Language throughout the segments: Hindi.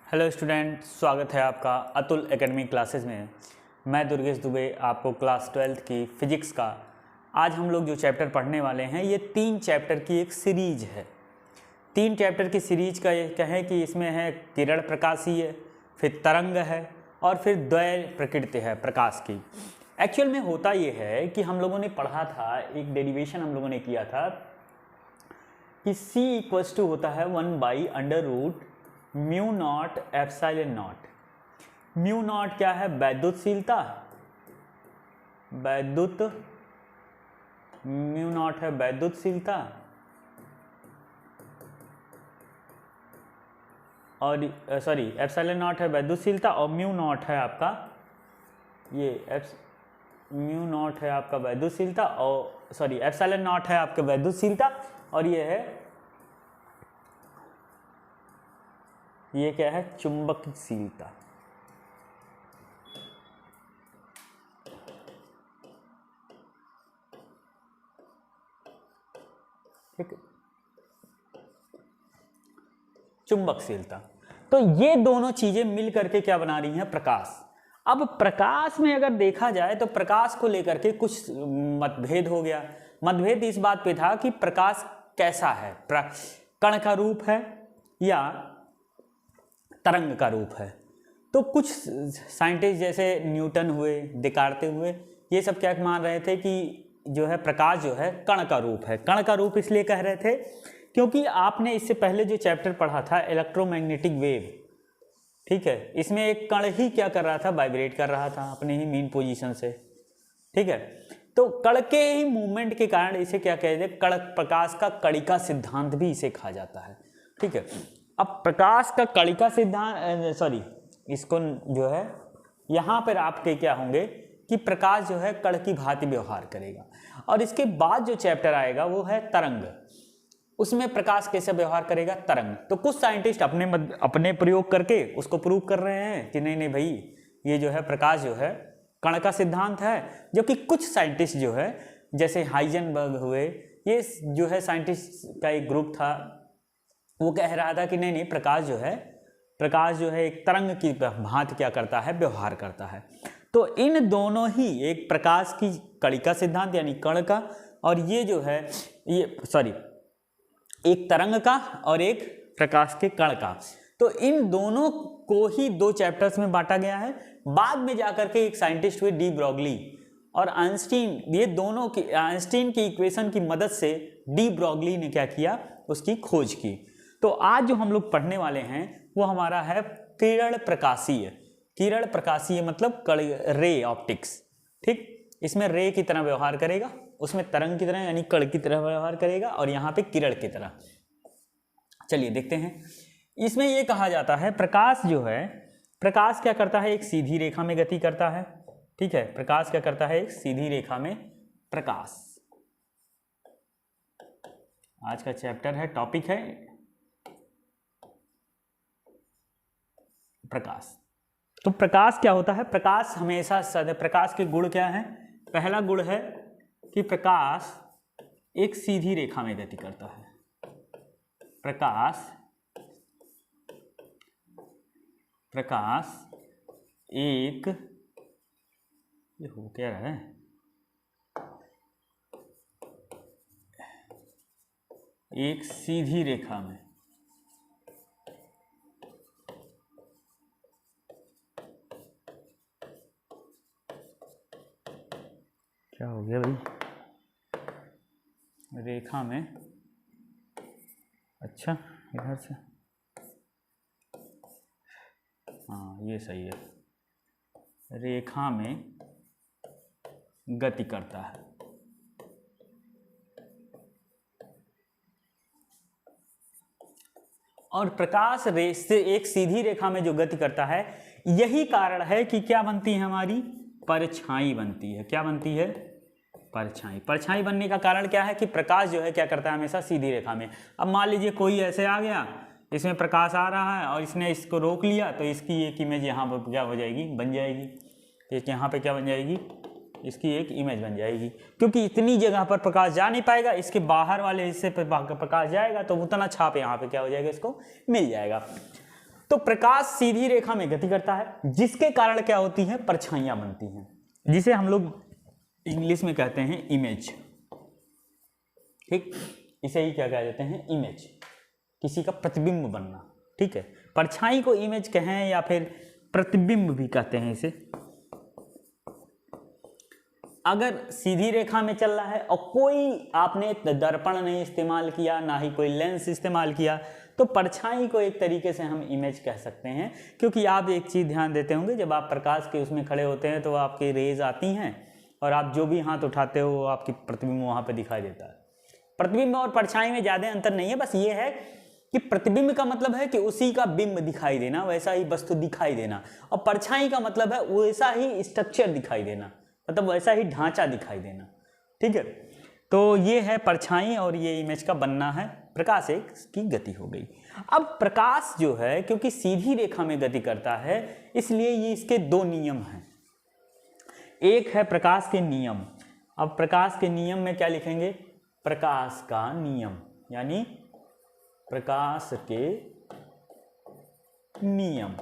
हेलो स्टूडेंट, स्वागत है आपका अतुल एकेडमी क्लासेस में। मैं दुर्गेश दुबे आपको क्लास 12th की फिजिक्स का आज हम लोग जो चैप्टर पढ़ने वाले हैं ये 3 चैप्टर की एक सीरीज है। 3 चैप्टर की सीरीज का ये कहें कि इसमें है किरण प्रकाशीय, फिर तरंग है और फिर द्वय प्रकृति है प्रकाश की। एक्चुअल में होता ये है कि हम लोगों ने पढ़ा था, एक डेरिवेशन हम लोगों ने किया था कि C = होता है 1/√μ0 एप्सिलॉन नॉट। म्यू नॉट क्या है? वैद्युतशीलता, म्यू नॉट है वैद्युतशीलता और एप्सिलॉन नॉट है वैद्युतशीलता और म्यू नॉट है आपका म्यू नॉट है आपका वैद्युतशीलता और एप्सिलॉन नॉट है आपका वैद्युतशीलता और ये क्या है? चुंबकशीलता। ठीक, चुंबकशीलता। तो ये दोनों चीजें मिल करके क्या बना रही हैं? प्रकाश। अब प्रकाश में अगर देखा जाए तो प्रकाश को लेकर के कुछ मतभेद हो गया। मतभेद इस बात पे था कि प्रकाश कैसा है, कण का रूप है या तरंग का रूप है। तो कुछ साइंटिस्ट जैसे न्यूटन हुए, देकार्ते हुए, ये सब क्या मान रहे थे कि जो है प्रकाश जो है कण का रूप है। कण का रूप इसलिए कह रहे थे क्योंकि आपने इससे पहले जो चैप्टर पढ़ा था इलेक्ट्रोमैग्नेटिक वेव, ठीक है, इसमें एक कण ही क्या कर रहा था? वाइब्रेट कर रहा था अपने ही मेन पोजीशन से। ठीक है, तो कण के ही मूवमेंट के कारण इसे क्या कहते हैं? कण प्रकाश का कणिका सिद्धांत भी इसे कहा जाता है। ठीक है, अब प्रकाश का कणिका सिद्धांत इसको जो है यहाँ पर आपके क्या होंगे कि प्रकाश जो है कण की भांति व्यवहार करेगा। और इसके बाद जो चैप्टर आएगा वो है तरंग। उसमें प्रकाश कैसे व्यवहार करेगा? तरंग। तो कुछ साइंटिस्ट अपने प्रयोग करके उसको प्रूव कर रहे हैं कि नहीं भाई, ये जो है प्रकाश जो है कण का सिद्धांत है। जो कि कुछ साइंटिस्ट जो है जैसे हाइजेनबर्ग हुए, ये जो है साइंटिस्ट का एक ग्रुप था, वो कह रहा था कि नहीं प्रकाश जो है एक तरंग की भांति क्या करता है? व्यवहार करता है। तो इन दोनों ही, एक प्रकाश की कणिका सिद्धांत यानी कण का, और ये जो है एक तरंग का और एक प्रकाश के कण का, तो इन दोनों को ही 2 चैप्टर्स में बांटा गया है। बाद में जाकर के एक साइंटिस्ट हुए डी ब्रॉगली और आइंस्टीन, ये दोनों की आइंस्टीन की इक्वेशन की मदद से डी ब्रॉगली ने क्या किया? उसकी खोज की। तो आज जो हम लोग पढ़ने वाले हैं वो हमारा है किरण प्रकाशीय। किरण प्रकाशीय मतलब रे ऑप्टिक्स। ठीक, इसमें रे की तरह व्यवहार करेगा, उसमें तरंग की तरह यानी कण की तरह व्यवहार करेगा और यहाँ पे किरण की तरह। चलिए देखते हैं। इसमें ये कहा जाता है प्रकाश जो है, प्रकाश क्या करता है? एक सीधी रेखा में गति करता है। ठीक है, प्रकाश क्या करता है? एक सीधी रेखा में प्रकाश। आज का चैप्टर है, टॉपिक है प्रकाश। तो प्रकाश क्या होता है? प्रकाश हमेशा प्रकाश के गुण क्या है? पहला गुण है कि प्रकाश एक सीधी रेखा में गति करता है। प्रकाश एक, ये हो क्या रहा है? एक सीधी रेखा में क्या हो गया भाई? रेखा में, अच्छा इधर से, हाँ ये सही है, रेखा में गति करता है। और प्रकाश से एक सीधी रेखा में जो गति करता है, यही कारण है कि क्या बनती है? हमारी परछाई बनती है। क्या बनती है? परछाई। परछाई बनने का कारण क्या है कि प्रकाश जो है क्या करता है? हमेशा सीधी रेखा में। अब मान लीजिए कोई ऐसे आ गया, इसमें प्रकाश आ रहा है और इसने इसको रोक लिया, तो इसकी एक इमेज यहाँ पर क्या हो जाएगी? बन जाएगी। एक यहाँ पे क्या बन जाएगी? इसकी एक इमेज बन जाएगी, क्योंकि इतनी जगह पर प्रकाश जा नहीं पाएगा, इसके बाहर वाले हिस्से पर प्रकाश जाएगा तो उतना छाप यहाँ पे क्या हो जाएगा? इसको मिल जाएगा। तो प्रकाश सीधी रेखा में गति करता है, जिसके कारण क्या होती है, परछाइयां बनती हैं, जिसे हम लोग इंग्लिश में कहते हैं इमेज। ठीक, इसे ही क्या कह देते हैं, इमेज, किसी का प्रतिबिंब बनना। ठीक है, परछाई को इमेज कहें या फिर प्रतिबिंब भी कहते हैं इसे। अगर सीधी रेखा में चल रहा है और कोई आपने दर्पण नहीं इस्तेमाल किया, ना ही कोई लेंस इस्तेमाल किया, तो परछाई को एक तरीके से हम इमेज कह सकते हैं। क्योंकि आप एक चीज़ ध्यान देते होंगे, जब आप प्रकाश के उसमें खड़े होते हैं तो आपकी रेज आती हैं और आप जो भी हाथ उठाते हो वो आपकी प्रतिबिंब वहाँ पे दिखाई देता है। प्रतिबिंब और परछाई में ज़्यादा अंतर नहीं है, बस ये है कि प्रतिबिंब का मतलब है कि उसी का बिंब दिखाई देना, वैसा ही वस्तु दिखाई देना, और परछाई का मतलब है वैसा ही स्ट्रक्चर दिखाई देना, मतलब वैसा ही ढांचा दिखाई देना। ठीक है, तो ये है परछाई और ये इमेज का बनना है, प्रकाश एक की गति हो गई। अब प्रकाश जो है क्योंकि सीधी रेखा में गति करता है, इसलिए ये इसके दो नियम हैं। एक है प्रकाश के नियम। अब प्रकाश के नियम में क्या लिखेंगे, प्रकाश का नियम, यानी प्रकाश के नियम।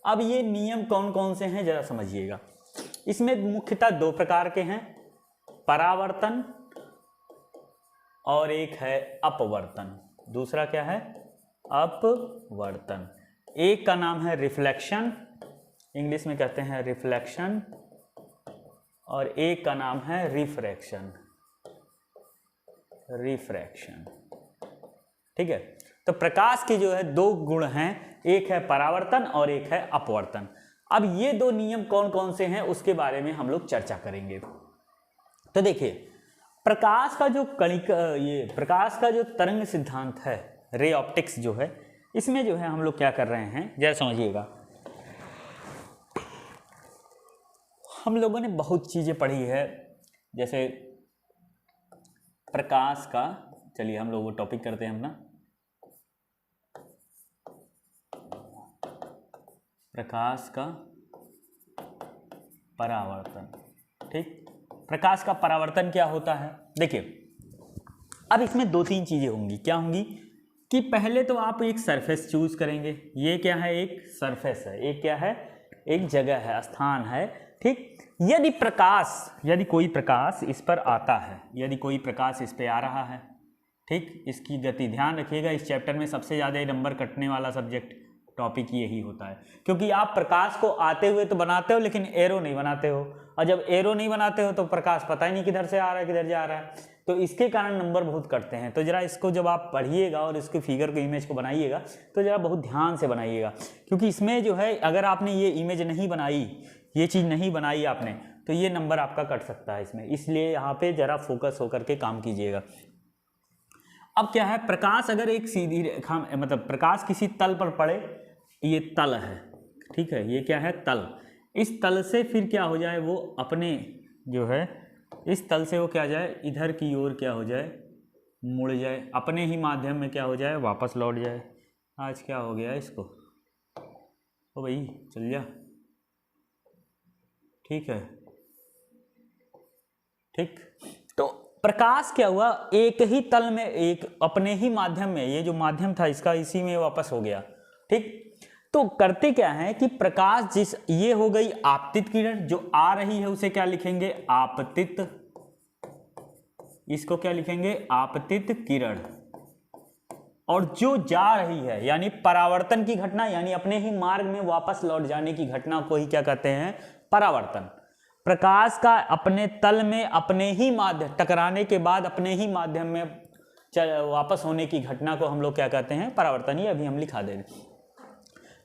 अब ये नियम कौन कौन से हैं जरा समझिएगा। इसमें मुख्यतः दो प्रकार के हैं, परावर्तन और एक है अपवर्तन। दूसरा क्या है, अपवर्तन। एक का नाम है रिफ्लेक्शन, इंग्लिश में कहते हैं रिफ्लेक्शन, और एक का नाम है रिफ्रैक्शन, रिफ्रैक्शन। ठीक है, तो प्रकाश के जो है दो गुण हैं, एक है परावर्तन और एक है अपवर्तन। अब ये दो नियम कौन कौन से हैं उसके बारे में हम लोग चर्चा करेंगे। तो देखिए, प्रकाश का जो प्रकाश का जो तरंग सिद्धांत है, रे ऑप्टिक्स जो है, इसमें जो है हम लोग क्या कर रहे हैं जरा समझिएगा। हम लोगों ने बहुत चीज़ें पढ़ी है, जैसे प्रकाश का, चलिए हम लोग वो टॉपिक करते हैं अपना, प्रकाश का परावर्तन। ठीक, प्रकाश का परावर्तन क्या होता है, देखिए अब इसमें दो तीन चीज़ें होंगी। क्या होंगी कि पहले तो आप एक सरफेस चूज करेंगे, ये क्या है, एक सरफेस है, एक क्या है, एक जगह है, स्थान है। ठीक, यदि कोई प्रकाश इस पर आता है, यदि कोई प्रकाश इस पर आ रहा है, ठीक, इसकी गति ध्यान रखिएगा, इस चैप्टर में सबसे ज़्यादा नंबर कटने वाला सब्जेक्ट टॉपिक यही होता है, क्योंकि आप प्रकाश को आते हुए तो बनाते हो लेकिन एरो नहीं बनाते हो, और जब एरो नहीं बनाते हो तो प्रकाश पता ही नहीं किधर से आ रहा है किधर जा रहा है, तो इसके कारण नंबर बहुत कटते हैं। तो जरा इसको जब आप पढ़िएगा और इसके फिगर को, इमेज को बनाइएगा तो जरा बहुत ध्यान से बनाइएगा, क्योंकि इसमें जो है अगर आपने ये इमेज नहीं बनाई, ये चीज़ नहीं बनाई आपने, तो ये नंबर आपका कट सकता है इसमें, इसलिए यहाँ पे जरा फोकस होकर के काम कीजिएगा। अब क्या है, प्रकाश अगर एक सीधी रेखा, मतलब प्रकाश किसी तल पर पड़े, ये तल है, ठीक है, ये क्या है, तल, इस तल से फिर क्या हो जाए, वो अपने जो है इस तल से वो क्या जाए, इधर की ओर क्या हो जाए, मुड़ जाए, अपने ही माध्यम में क्या हो जाए, वापस लौट जाए। आज क्या हो गया इसको, ओ भाई चल जा, ठीक है। ठीक, तो प्रकाश क्या हुआ, एक ही तल में, एक अपने ही माध्यम में, ये जो माध्यम था इसका इसी में वापस हो गया। ठीक, तो करते क्या है कि प्रकाश ये हो गई आपतित किरण, जो आ रही है उसे क्या लिखेंगे, आपतित, इसको क्या लिखेंगे, आपतित किरण, और जो जा रही है यानी परावर्तन की घटना, यानी अपने ही मार्ग में वापस लौट जाने की घटना को ही क्या कहते हैं, परावर्तन। प्रकाश का अपने तल में अपने ही माध्यम, टकराने के बाद अपने ही माध्यम में वापस होने की घटना को हम लोग क्या कहते हैं, परावर्तन। ये अभी हम लिखा दे रहे।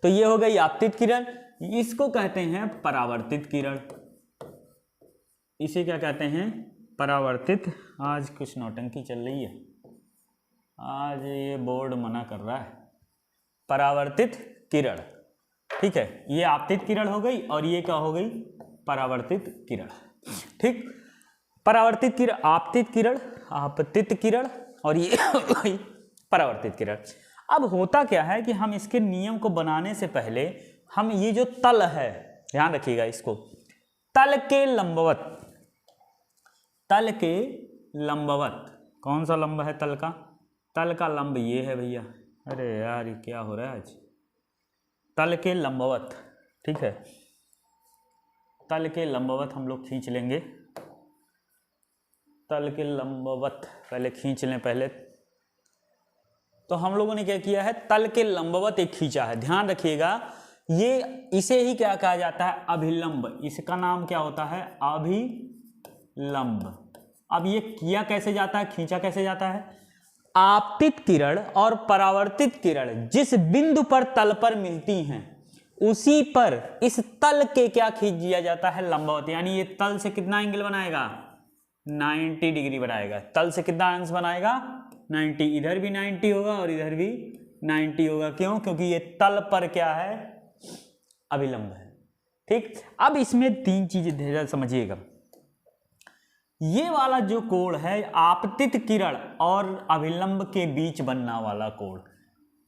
तो ये हो गई आपतित किरण, इसको कहते हैं परावर्तित किरण, इसे क्या कहते हैं, परावर्तित। आज कुछ नौटंकी चल रही है, आज ये बोर्ड मना कर रहा है, परावर्तित किरण। ठीक है, ये आपतित किरण हो गई और ये क्या हो गई, परावर्तित किरण। ठीक, परावर्तित किरण, आपतित किरण, आपतित किरण, और ये परावर्तित किरण। अब होता क्या है कि हम इसके नियम को बनाने से पहले हम ये जो तल है, ध्यान रखिएगा इसको, तल के लंबवत, तल के लंबवत, कौन सा लंब है तल का, तल का लंब ये है भैया। अरे यार ये क्या हो रहा है आज, तल के लंबवत, ठीक है, तल के लंबवत हम लोग खींच लेंगे, तल के लंबवत पहले खींच लें पहले। तो हम लोगों ने क्या किया है, तल के लंबवत एक खींचा है। ध्यान रखिएगा, ये इसे ही क्या कहा जाता है, अभिलंब। इसका नाम क्या होता है, अभिलंब। अब ये किया कैसे जाता है, खींचा कैसे जाता है, आपतित किरण और परावर्तित किरण जिस बिंदु पर तल पर मिलती हैं उसी पर इस तल के क्या खींच दिया जाता है, लंबवत। यानी ये तल से कितना एंगल बनाएगा, 90 डिग्री बनाएगा। तल से कितना अंश बनाएगा, 90। इधर भी 90 होगा और इधर भी 90 होगा। क्यों, क्योंकि ये तल पर क्या है, अभिलंब है। ठीक, अब इसमें तीन चीजें ध्यान समझिएगा। ये वाला जो कोण है, आपतित किरण और अभिलंब के बीच बनने वाला कोण,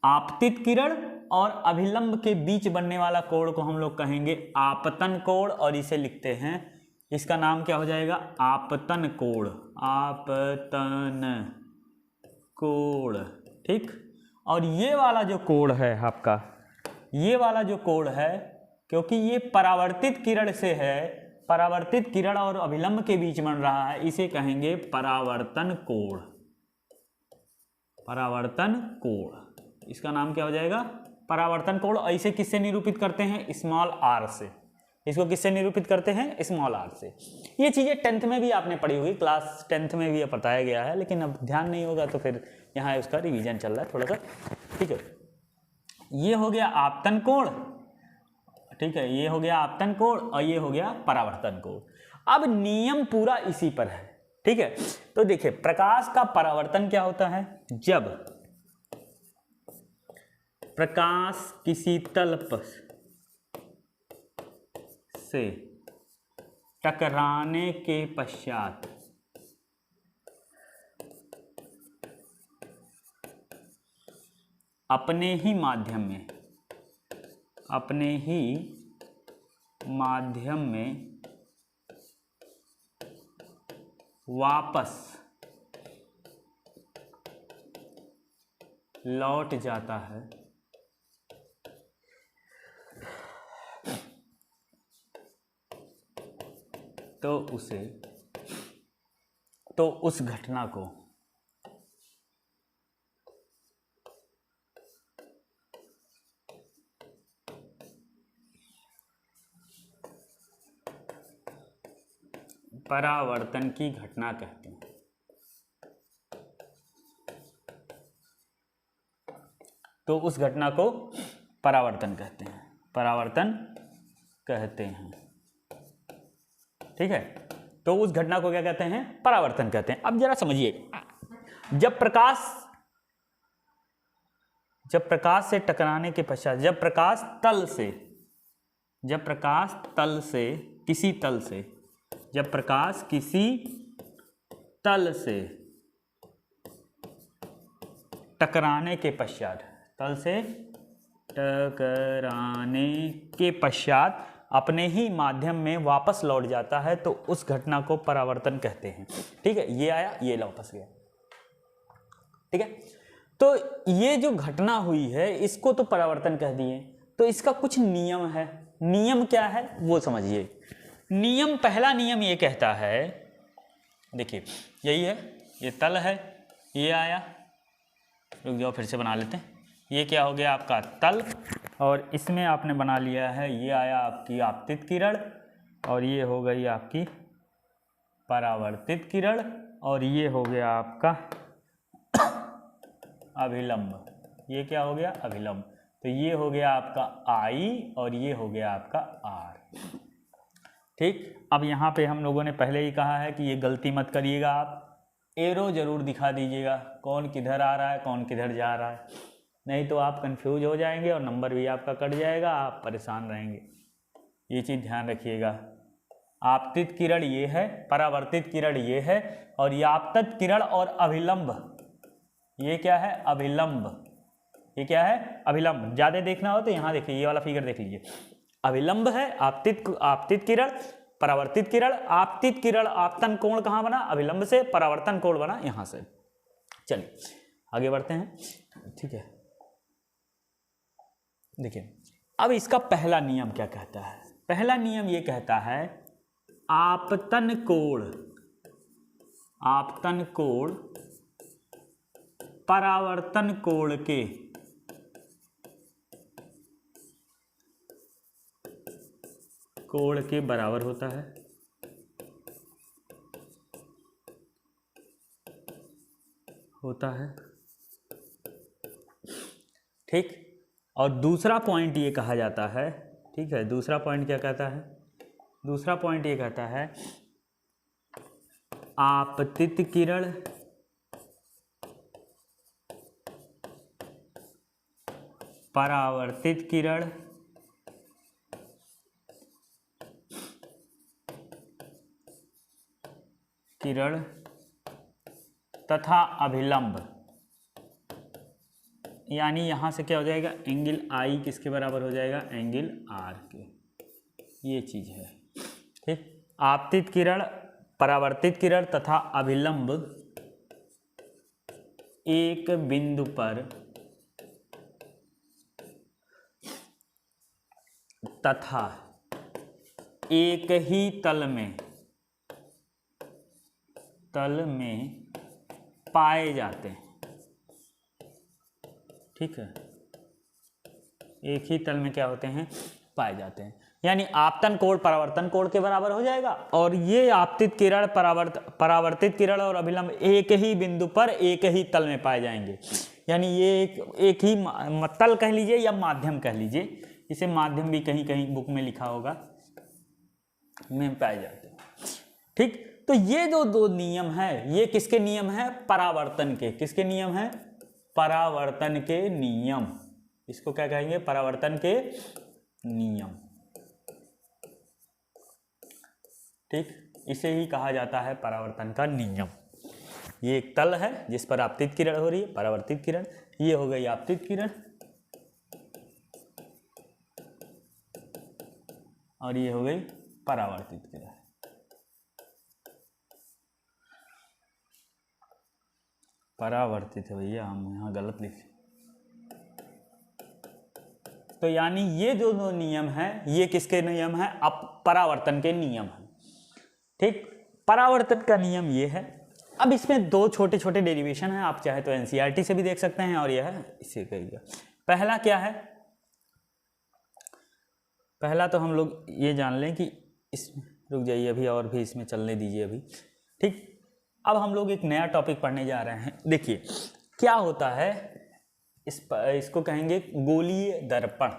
आपतित किरण और अभिलंब के बीच बनने वाला कोण को हम लोग कहेंगे आपतन कोण, और इसे लिखते हैं, इसका नाम क्या हो जाएगा, आपतन कोण, आपतन कोण। ठीक, और ये वाला जो कोण है आपका, ये वाला जो कोण है, क्योंकि ये परावर्तित किरण से है, परावर्तित किरण और अभिलंब के बीच बन रहा है, इसे कहेंगे परावर्तन कोण, परावर्तन कोण। इसका नाम क्या हो जाएगा, परावर्तन कोण। ऐसे किससे निरूपित करते हैं, स्मॉल आर से। इसको किससे निरूपित करते हैं, स्मॉल आर से। ये चीज़ें 10th में भी आपने पढ़ी होगी, क्लास 10th में भी ये बताया गया है, लेकिन अब ध्यान नहीं होगा तो फिर यहाँ उसका रिवीजन चल रहा है थोड़ा सा। ठीक है, ये हो गया आपतन कोण, ठीक है, ये हो गया आपतन कोण और ये हो गया परावर्तन कोण। अब नियम पूरा इसी पर है। ठीक है, तो देखिए प्रकाश का परावर्तन क्या होता है, जब प्रकाश किसी तल पर से टकराने के पश्चात अपने ही माध्यम में वापस लौट जाता है, तो उस घटना को परावर्तन की घटना कहते हैं। तो उस घटना को परावर्तन कहते हैं, परावर्तन कहते हैं। ठीक है, तो उस घटना को क्या कहते हैं, परावर्तन कहते हैं। अब जरा समझिए, जब प्रकाश से टकराने के पश्चात, जब प्रकाश तल से किसी तल से टकराने के पश्चात, तल से टकराने के पश्चात अपने ही माध्यम में वापस लौट जाता है, तो उस घटना को परावर्तन कहते हैं। ठीक है, ये आया, ये वापस गया। ठीक है, तो ये जो घटना हुई है इसको तो परावर्तन कह दिए, तो इसका कुछ नियम है। नियम क्या है वो समझिए। नियम, पहला नियम ये कहता है, देखिए यही है, ये तल है, ये आया, रुक जाओ फिर से बना लेते हैं। ये क्या हो गया आपका तल, और इसमें आपने बना लिया है, ये आया आपकी आपतित किरण, और ये हो गई आपकी परावर्तित किरण, और ये हो गया आपका अभिलंब। ये क्या हो गया, अभिलंब। तो ये हो गया आपका आई और ये हो गया आपका आर। ठीक, अब यहाँ पे हम लोगों ने पहले ही कहा है कि ये गलती मत करिएगा, आप एरो जरूर दिखा दीजिएगा, कौन किधर आ रहा है कौन किधर जा रहा है, नहीं तो आप कंफ्यूज हो जाएंगे और नंबर भी आपका कट जाएगा, आप परेशान रहेंगे। ये चीज़ ध्यान रखिएगा। आपतित किरण ये है, परावर्तित किरण ये है, और ये आपतित किरण और अभिलंब, ये क्या है, अभिलंब। ये क्या है, अभिलंब। ज़्यादा देखना हो तो यहाँ देखिए, ये वाला फिगर देख लीजिए, अभिलंब है, आपतित किरण, परावर्तित किरण। आपतित किरण आपतन कोण कहाँ बना, अभिलंब से, परावर्तन कोण बना यहाँ से। चलिए आगे बढ़ते हैं। ठीक है, देखिए अब इसका पहला नियम क्या कहता है? पहला नियम ये कहता है आपतन कोण परावर्तन कोण के बराबर होता है। ठीक। और दूसरा पॉइंट ये कहा जाता है, ठीक है, दूसरा पॉइंट क्या कहता है? दूसरा पॉइंट ये कहता है आपतित किरण परावर्तित किरण तथा अभिलंब, यानी यहां से क्या हो जाएगा, एंगल आई किसके बराबर हो जाएगा, एंगल आर के। ये चीज है, ठीक। आपतित किरण, परावर्तित किरण तथा अभिलंब एक बिंदु पर तथा एक ही तल में पाए जाते हैं, ठीक है। एक ही तल में क्या होते हैं, पाए जाते हैं। यानी आपतन कोण परावर्तन कोण के बराबर हो जाएगा, और ये आपतित किरण परावर्तित किरण और अभिलंब एक ही बिंदु पर एक ही तल में पाए जाएंगे। यानी ये एक ही तल कह लीजिए या माध्यम कह लीजिए, इसे माध्यम भी कहीं कहीं बुक में लिखा होगा, में पाए जाते हैं, ठीक। तो ये जो दो नियम है, ये किसके नियम है, परावर्तन के। किसके नियम है, परावर्तन के नियम। इसको क्या कहेंगे, परावर्तन के नियम, ठीक। इसे ही कहा जाता है परावर्तन का नियम। ये एक तल है जिस पर आपतित किरण हो रही है, परावर्तित किरण, ये हो गई आपतित किरण, और ये हो गई परावर्तित किरण। परावर्तित है भैया, हम यहाँ गलत लिखे। तो यानी ये जो दो नियम है, ये किसके नियम है, अब परावर्तन के नियम है, ठीक। परावर्तन का नियम ये है। अब इसमें दो छोटे छोटे डेरिवेशन हैं, आप चाहे तो एनसीईआरटी से भी देख सकते हैं, और यह है इसे कहिएगा। पहला क्या है, पहला तो हम लोग ये जान लें कि इसमें, रुक जाइए अभी, और भी इसमें चलने दीजिए अभी, ठीक। अब हम लोग एक नया टॉपिक पढ़ने जा रहे हैं। देखिए क्या होता है, इसको कहेंगे गोलीय दर्पण।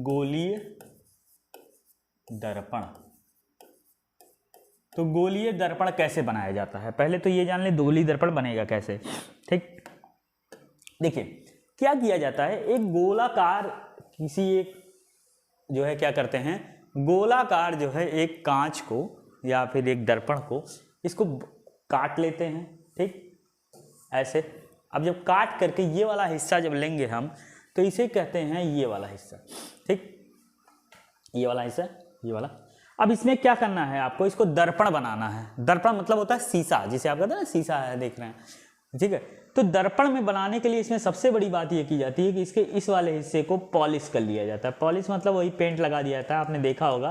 गोलीय दर्पण। तो गोलीय दर्पण कैसे बनाया जाता है, पहले तो ये जान ले गोलीय दर्पण बनेगा कैसे, ठीक। देखिए क्या किया जाता है, एक गोलाकार किसी एक जो है क्या करते हैं, गोलाकार जो है एक कांच को या फिर एक दर्पण को, इसको काट लेते हैं, ठीक, ऐसे। अब जब काट करके ये वाला हिस्सा जब लेंगे हम, तो इसे कहते हैं ये वाला हिस्सा, ठीक, ये वाला हिस्सा, ये वाला। अब इसमें क्या करना है आपको, इसको दर्पण बनाना है। दर्पण मतलब होता है शीशा, जिसे आप कहते हैं ना शीशा है, देख रहे हैं, ठीक है। तो दर्पण में बनाने के लिए इसमें सबसे बड़ी बात ये की जाती है कि इसके इस वाले हिस्से को पॉलिश कर लिया जाता है। पॉलिश मतलब वही पेंट लगा दिया जाता है, आपने देखा होगा।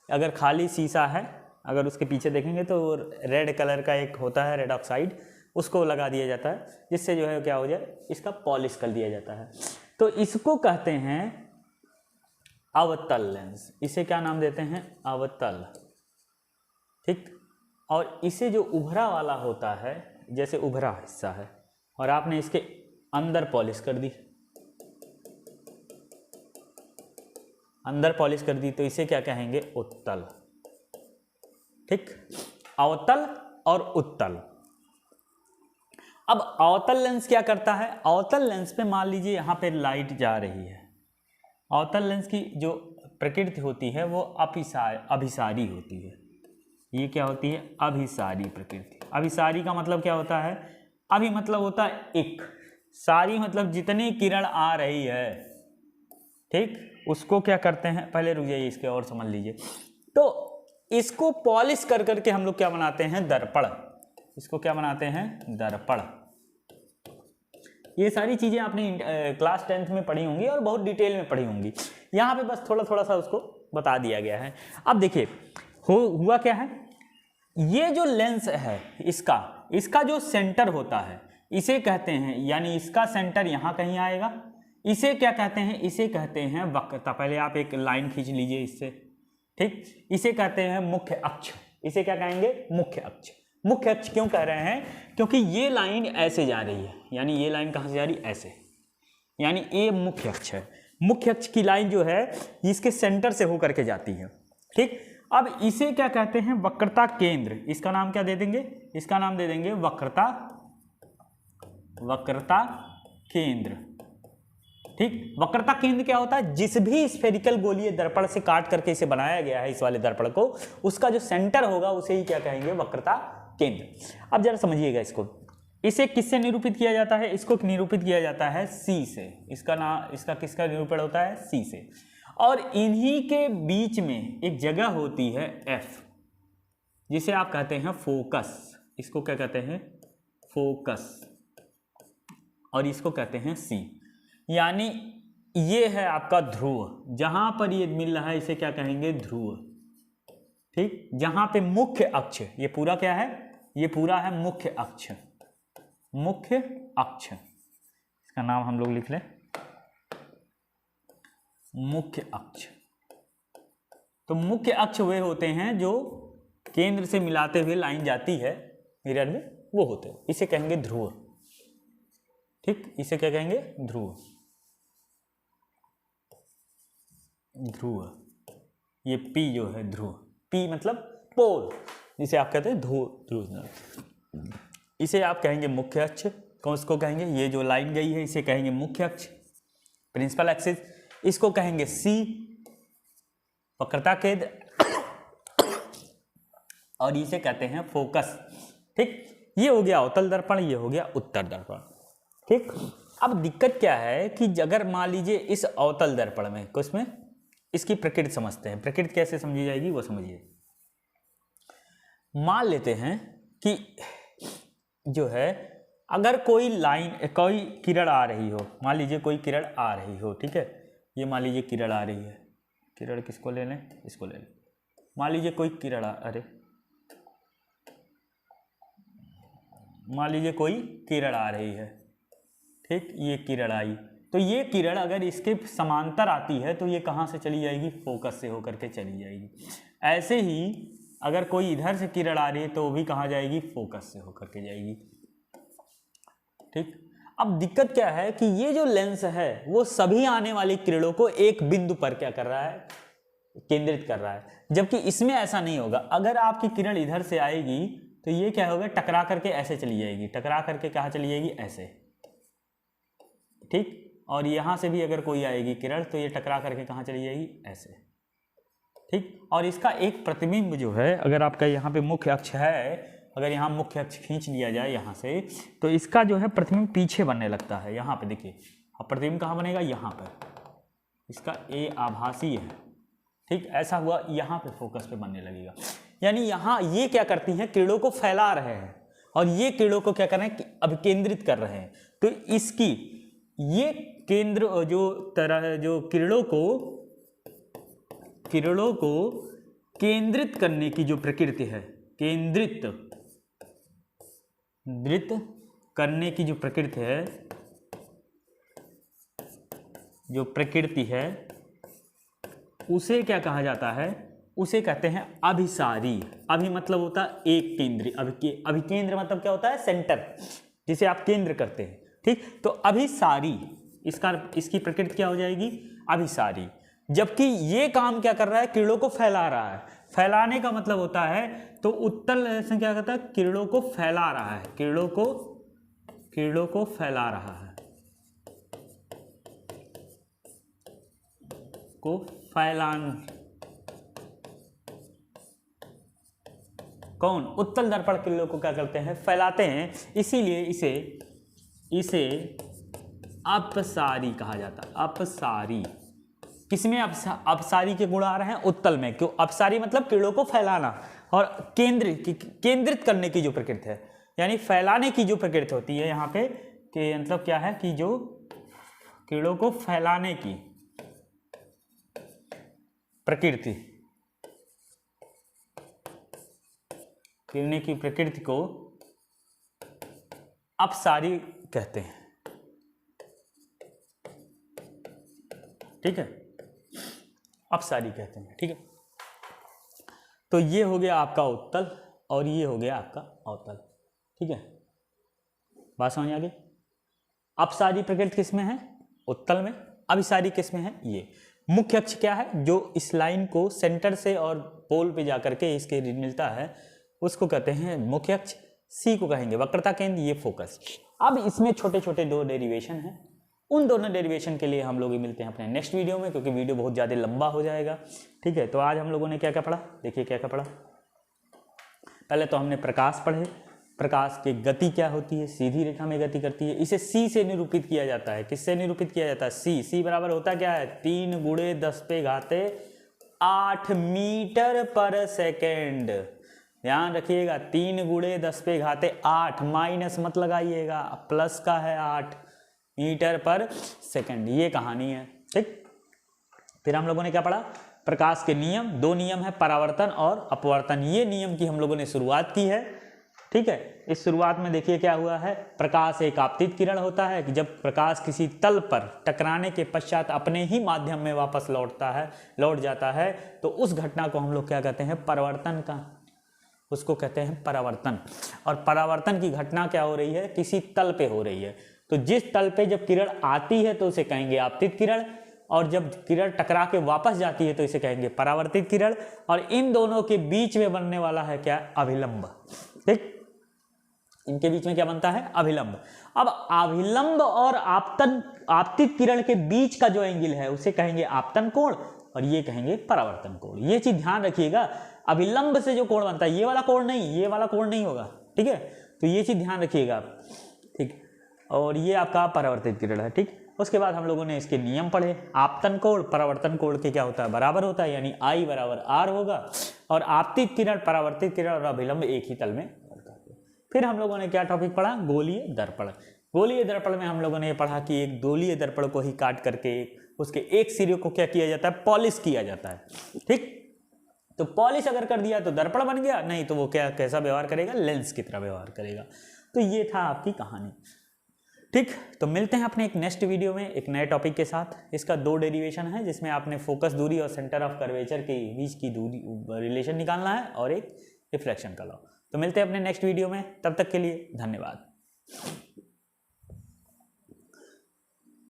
अगर खाली शीशा है, अगर उसके पीछे देखेंगे तो रेड कलर का एक होता है, रेड ऑक्साइड, उसको लगा दिया जाता है, जिससे जो है क्या हो जाए, इसका पॉलिश कर दिया जाता है। तो इसको कहते हैं अवतल लेंस। इसे क्या नाम देते हैं, अवतल, ठीक। और इसे जो उभरा वाला होता है, जैसे उभरा हिस्सा है और आपने इसके अंदर पॉलिश कर दी, अंदर पॉलिश कर दी, तो इसे क्या कहेंगे, उत्तल, ठीक। अवतल और उत्तल। अब अवतल लेंस क्या करता है, अवतल लेंस पे मान लीजिए यहाँ पे लाइट जा रही है। अवतल लेंस की जो प्रकृति होती है वो अभिसारी होती है। ये क्या होती है, अभिसारी प्रकृति। अभिसारी का मतलब क्या होता है, अभी मतलब होता है एक, सारी मतलब जितनी किरण आ रही है, ठीक, उसको क्या करते हैं, पहले रुक जाइए इसके और समझ लीजिए। तो इसको पॉलिश कर करके हम लोग क्या बनाते हैं, दर्पण। इसको क्या बनाते हैं, दर्पण। ये सारी चीज़ें आपने क्लास 10th में पढ़ी होंगी और बहुत डिटेल में पढ़ी होंगी। यहाँ पे बस थोड़ा थोड़ा सा उसको बता दिया गया है। अब देखिए हुआ क्या है, ये जो लेंस है इसका जो सेंटर होता है इसे कहते हैं, यानी इसका सेंटर यहाँ कहीं आएगा, इसे क्या कहते हैं, इसे कहते हैं वक्रता। पहले आप एक लाइन खींच लीजिए इससे, ठीक, इसे कहते हैं मुख्य अक्ष। इसे क्या कहेंगे, मुख्य अक्ष। मुख्य अक्ष क्यों कह रहे हैं, क्योंकि ये लाइन ऐसे जा रही है, यानी ये लाइन कहाँ से जा रही है, ऐसे, यानी ये मुख्य अक्ष है। मुख्य अक्ष की लाइन जो है इसके सेंटर से होकर के जाती है, ठीक। अब इसे क्या कहते हैं, वक्रता केंद्र। इसका नाम क्या दे देंगे, इसका नाम दे देंगे वक्रता केंद्र, ठीक। वक्रता केंद्र क्या होता है, जिस भी स्फेरिकल गोलीय दर्पण से काट करके इसे बनाया गया है, इस वाले दर्पण को, उसका जो सेंटर होगा उसे ही क्या कहेंगे, वक्रता केंद्र। अब जरा समझिएगा इसको, इसे किससे निरूपित किया जाता है, इसको निरूपित किया जाता है सी से। इसका किसका निरूपण होता है, सी से। और इन्हीं के बीच में एक जगह होती है एफ, जिसे आप कहते हैं फोकस। इसको क्या कहते हैं, फोकस, और इसको कहते हैं सी। यानी ये है आपका ध्रुव, जहां पर ये मिल रहा है इसे क्या कहेंगे, ध्रुव, ठीक। जहां पे मुख्य अक्ष, ये पूरा क्या है, ये पूरा है मुख्य अक्ष। मुख्य अक्ष, इसका नाम हम लोग लिख लें, मुख्य अक्ष। तो मुख्य अक्ष वे होते हैं जो केंद्र से मिलाते हुए लाइन जाती है मिरर में, वो होते हैं, इसे कहेंगे ध्रुव, ठीक। इसे क्या कहेंगे, ध्रुव, ध्रुव। ये पी जो है ध्रुव, पी मतलब पोल, जिसे आप कहते हैं ध्रुव, इसे आप कहेंगे मुख्य अक्ष। कौन इसको कहेंगे, ये जो लाइन गई है इसे कहेंगे मुख्य अक्ष, प्रिंसिपल एक्सिस। इसको कहेंगे सी, वक्रता केंद्र, और इसे कहते हैं फोकस, ठीक। ये हो गया अवतल दर्पण, ये हो गया उत्तर दर्पण, ठीक। अब दिक्कत क्या है कि अगर मान लीजिए इस अवतल दर्पण में कुछ में इसकी प्रकृति समझते हैं, प्रकृति कैसे समझी जाएगी वो समझिए। मान लेते हैं कि जो है अगर कोई लाइन, कोई किरण आ रही हो, मान लीजिए कोई किरण आ रही हो, ठीक है, ये मान लीजिए किरण आ रही है, किरण किसको ले लें, इसको ले लें। मान लीजिए कोई किरण मान लीजिए कोई किरण आ रही है, ठीक, ये किरण आई, तो ये किरण अगर इसके समांतर आती है तो ये कहाँ से चली जाएगी, फोकस से होकर के चली जाएगी। ऐसे ही अगर कोई इधर से किरण आ रही है तो वो भी कहाँ जाएगी, फोकस से होकर के जाएगी, ठीक। अब दिक्कत क्या है कि ये जो लेंस है वो सभी आने वाली किरणों को एक बिंदु पर क्या कर रहा है, केंद्रित कर रहा है, जबकि इसमें ऐसा नहीं होगा। अगर आपकी किरण इधर से आएगी तो ये क्या होगा, टकरा करके ऐसे चली जाएगी, टकरा करके कहाँ चली जाएगी, ऐसे, ठीक। और यहाँ से भी अगर कोई आएगी किरण तो ये टकरा करके कहाँ चली जाएगी, ऐसे, ठीक। और इसका एक प्रतिबिंब जो है, अगर आपका यहाँ पे मुख्य अक्ष है, अगर यहाँ मुख्य अक्ष खींच लिया जाए यहाँ से, तो इसका जो है प्रतिबिंब पीछे बनने लगता है। यहाँ पे देखिए, अब प्रतिबिंब कहाँ बनेगा, यहाँ पर, इसका ए आभासी है, ठीक। ऐसा हुआ, यहाँ पे फोकस पे बनने लगेगा। यानी यहाँ ये क्या करती हैं, किरणों को फैला रहे हैं और ये किरणों को क्या कर रहे हैं, अभिकेंद्रित कर रहे हैं। तो इसकी ये केंद्र जो किरणों को केंद्रित करने की जो प्रकृति है, केंद्रित करने की जो प्रकृति है, उसे क्या कहा जाता है, उसे कहते हैं अभिसारी। अभि मतलब होता है एक केंद्री, अभिकेंद्र मतलब क्या होता है, सेंटर, जिसे आप केंद्र करते हैं, ठीक। तो अभिसारी, इसकी प्रकृति क्या हो जाएगी, अभिसारी। जबकि ये काम क्या कर रहा है, किरणों को फैला रहा है। फैलाने का मतलब होता है, तो उत्तल लेंस क्या करता है, किरणों को फैला रहा है, किरणों को फैला रहा है, को फैलान, कौन, उत्तल दर्पण किरणों को क्या करते हैं, फैलाते हैं। इसीलिए इसे अपसारी कहा जाता है। अपसारी, किसमें अपसारी के गुण आ रहे हैं, उत्तल में। क्यों, अपसारी मतलब किरणों को फैलाना, और केंद्रित करने की जो प्रकृति है, यानी फैलाने की जो प्रकृति होती है यहाँ पे, कि मतलब क्या है कि जो किरणों को फैलाने की प्रकृति, किरणें की प्रकृति को अपसारी कहते हैं। ठीक है, अपसारी कहते हैं। ठीक है, तो ये हो गया आपका उत्तल और ये हो गया आपका अवतल। ठीक है, बात समझ आ गई। अपसारी प्रकृति किसमें है? उत्तल में। अभिसारी किसमें है? ये। मुख्य अक्ष क्या है? जो इस लाइन को सेंटर से और पोल पे जाकर के इसके मिलता है उसको कहते हैं मुख्य अक्ष। सी को कहेंगे वक्रता केंद्र, ये फोकस। अब इसमें छोटे छोटे दो डेरिवेशन हैं, उन दोनों डेरिवेशन के लिए हम लोग मिलते हैं अपने नेक्स्ट वीडियो में, क्योंकि वीडियो बहुत ज़्यादा लंबा हो जाएगा। ठीक है, तो आज हम लोगों ने क्या क्या पढ़ा, देखिए क्या क्या पढ़ा। पहले तो हमने प्रकाश पढ़े। प्रकाश की गति क्या होती है? सीधी रेखा में गति करती है। इसे सी से निरूपित किया जाता है। किससे निरूपित किया जाता है? सी बराबर होता क्या है? 3 × 10⁸ मीटर पर सेकेंड। ध्यान रखिएगा, 3 × 10⁸, माइनस मत लगाइएगा, प्लस का है 8 मीटर पर सेकेंड। ये कहानी है। ठीक, फिर हम लोगों ने क्या पढ़ा? प्रकाश के नियम। 2 नियम है, परावर्तन और अपवर्तन। ये नियम की हम लोगों ने शुरुआत की है। ठीक है, इस शुरुआत में देखिए क्या हुआ है। प्रकाश एक आपतित किरण होता है कि जब प्रकाश किसी तल पर टकराने के पश्चात अपने ही माध्यम में वापस लौट जाता है, तो उस घटना को हम लोग क्या कहते हैं? परावर्तन का, उसको कहते हैं परावर्तन। और परावर्तन की घटना क्या हो रही है? किसी तल पे हो रही है। तो जिस तल पे जब किरण आती है तो उसे कहेंगे आपतित किरण, और जब किरण टकरा के वापस जाती है तो इसे कहेंगे परावर्तित किरण। और इन दोनों के बीच में बनने वाला है क्या? अभिलंब। ठीक, इनके बीच में क्या बनता है? अभिलंब। अब अभिलंब और आपतित किरण के बीच का जो एंगल है उसे कहेंगे आपतन कोण, और ये कहेंगे परावर्तन कोण। ये चीज ध्यान रखिएगा, अभिलंब से जो कोण बनता है, ये वाला कोण नहीं, ये वाला कोण नहीं होगा। ठीक है, तो ये चीज ध्यान रखिएगा आप। ठीक, और ये आपका परावर्तित किरण है। ठीक, उसके बाद हम लोगों ने इसके नियम पढ़े। आपतन कोण परावर्तन कोण के क्या होता है? बराबर होता है, यानी I = R होगा। और आपतित किरण, परावर्तित किरण और अभिलंब एक ही तल में। फिर हम लोगों ने क्या टॉपिक पढ़ा? गोलीय दर्पण। गोलीय दर्पण में हम लोगों ने पढ़ा कि एक गोलीय दर्पण को ही काट करके उसके एक सिरे को क्या किया जाता है? पॉलिश किया जाता है। ठीक, तो पॉलिश अगर कर दिया तो दर्पण बन गया, नहीं तो वो क्या कैसा व्यवहार करेगा? लेंस की तरह व्यवहार करेगा। तो ये था आपकी कहानी। ठीक, तो मिलते हैं अपने एक नेक्स्ट वीडियो में एक नए टॉपिक के साथ। इसका 2 डेरिवेशन है, जिसमें आपने फोकस दूरी और सेंटर ऑफ कर्वेचर के बीच की दूरी रिलेशन निकालना है, और एक रिफ्लेक्शन का लॉ। तो मिलते हैं अपने नेक्स्ट वीडियो में, तब तक के लिए धन्यवाद।